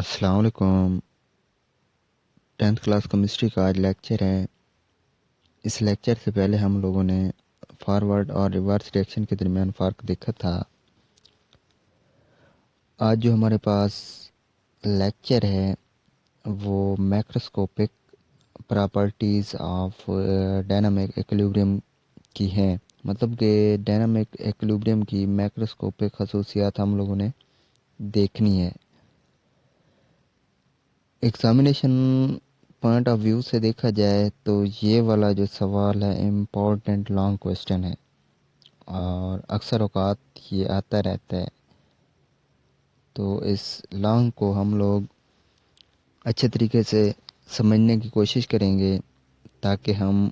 अस्सलाम वालेकुम। 10th class chemistry का आज लेक्चर है। इस लेक्चर से पहले हम लोगों ने फॉरवर्ड और रिवर्स रिएक्शन के दरमियान फ़र्क देखा था। आज जो हमारे पास लेक्चर है वो macroscopic properties of dynamic equilibrium की है। मतलब कि डायनामिक इक्विलिब्रियम की मैक्रोस्कोपिक खसूसियात हम लोगों ने देखनी है। एग्जामिनेशन पॉइंट ऑफ व्यू से देखा जाए तो ये वाला जो सवाल है इम्पोर्टेंट लॉन्ग क्वेश्चन है और अक्सर औकात ये आता रहता है। तो इस लॉन्ग को हम लोग अच्छे तरीके से समझने की कोशिश करेंगे ताकि हम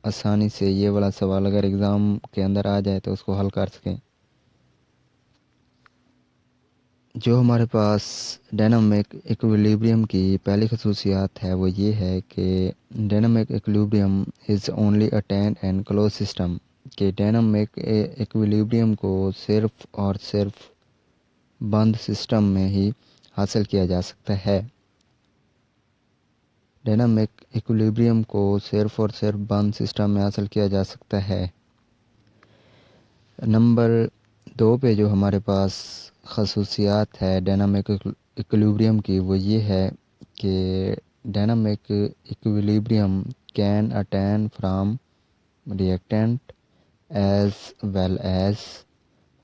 आसानी से ये वाला सवाल अगर एग्ज़ाम के अंदर आ जाए तो उसको हल कर सकें। जो हमारे पास डायनामिक इक्विलिब्रियम की पहली खसूसियात है वो ये है कि dynamic equilibrium is only attend and close system कि डायनामिक इक्विलिब्रियम को सिर्फ और सिर्फ बंद सिस्टम में ही हासिल किया जा सकता है। डायनामिक इक्विलिब्रियम को सिर्फ और सिर्फ बंद सिस्टम में हासिल किया जा सकता है। नंबर 2 पे जो हमारे पास खसूसियात है डायनामिक इक्विलिब्रियम की वो ये है कि dynamic equilibrium can attain from reactant as well as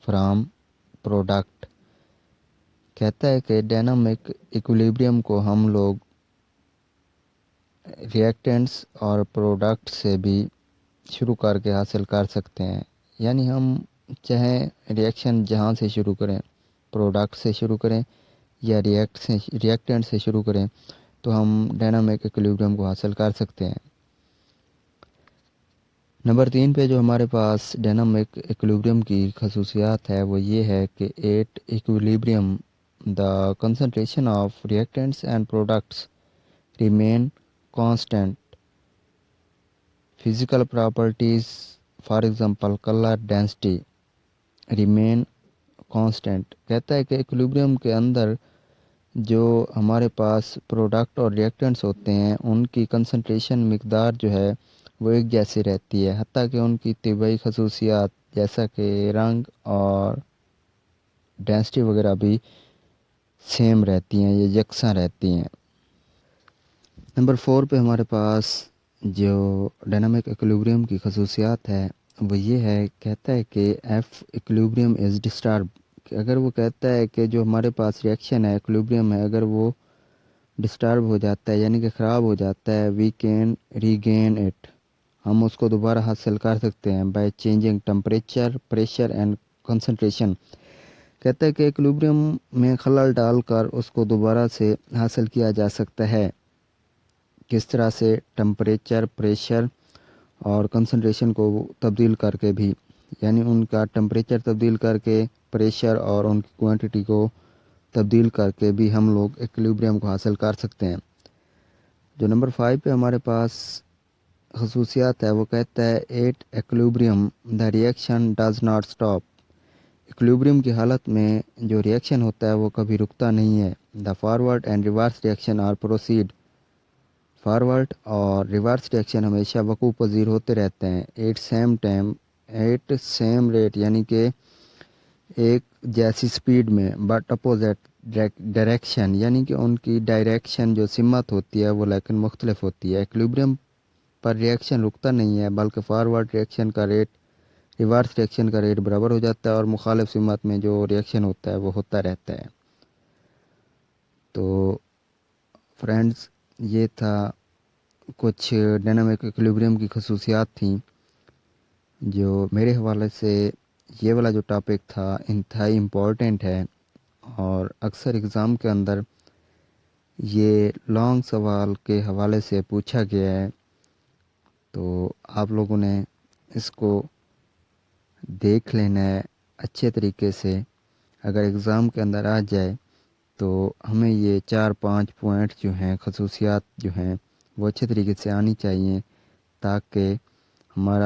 from product. कहता है कि डायनामिक इक्विलिब्रियम को हम लोग रिएक्टेंट्स और प्रोडक्ट से भी शुरू करके हासिल कर सकते हैं। यानी हम चाहे रिएक्शन जहाँ से शुरू करें, प्रोडक्ट से शुरू करें या रिएक्टेंट से शुरू करें, तो हम डायनामिक इक्विलिब्रियम को हासिल कर सकते हैं। नंबर 3 पे जो हमारे पास डायनामिक इक्विलिब्रियम की खसूसियात है वो ये है कि at equilibrium the concentration of reactants and products remain constant. Physical properties for example colour density remain constant. कहता है कि इक्विलिब्रियम के अंदर जो हमारे पास प्रोडक्ट और रिएक्टेंट्स होते हैं उनकी कंसंट्रेशन मिकदार जो है वो एक जैसी रहती है, हत्ता कि उनकी तिबाई खसूसियात जैसा कि रंग और डेंसिटी वगैरह भी सेम रहती हैं, ये यकसा रहती हैं। नंबर 4 पे हमारे पास जो डायनामिक इक्विलिब्रियम की खसूसियात है वो ये है, कहता है कि एफ इक्विलिब्रियम इज़ डिस्टर्ब। अगर वो कहता है कि जो हमारे पास रिएक्शन है, इक्विलिब्रियम है, अगर वो डिस्टर्ब हो जाता है यानी कि ख़राब हो जाता है, वी कैन रीगेन इट, हम उसको दोबारा हासिल कर सकते हैं by changing temperature pressure and concentration. कहता है कि इक्विलिब्रियम में खलल डालकर उसको दोबारा से हासिल किया जा सकता है। किस तरह से? टेम्परेचर प्रेशर और कंसंट्रेशन को तब्दील करके भी, यानी उनका टेम्परेचर तब्दील करके, प्रेशर और उनकी क्वांटिटी को तब्दील करके भी हम लोग इक्विलिब्रियम को हासिल कर सकते हैं। जो नंबर 5 पे हमारे पास खसूसियात है वो कहता है at equilibrium the reaction does not stop. Equilibrium की हालत में जो रिएक्शन होता है वो कभी रुकता नहीं है। The forward and reverse reaction are proceed. Forward और रिवर्स रिएक्शन हमेशा वकूफ़ पज़ीर होते रहते हैं। At same time at same rate, यानी कि एक जैसी स्पीड में, बट अपोजिट डायरेक्शन, यानी कि उनकी डायरेक्शन जो सिमत होती है वो लेकिन मुख्तलिफ होती है। इक्विलिब्रियम पर रिएक्शन रुकता नहीं है बल्कि फॉरवर्ड रिएक्शन का रेट रिवर्स रिएक्शन का रेट बराबर हो जाता है और मुखालिफ सिमत में जो रिएक्शन होता है वो होता रहता है। तो फ्रेंड्स, ये था कुछ डायनामिक इक्विलिब्रियम की खसूसियात थी जो मेरे हवाले से ये वाला जो टॉपिक था इंतहाई इम्पोर्टेंट है और अक्सर एग्ज़ाम के अंदर ये लॉन्ग सवाल के हवाले से पूछा गया है। तो आप लोगों ने इसको देख लेना है अच्छे तरीके से। अगर एग्ज़ाम के अंदर आ जाए तो हमें ये 4-5 पॉइंट जो हैं, खसूसियात जो हैं, वो अच्छे तरीके से आनी चाहिए ताकि हमारा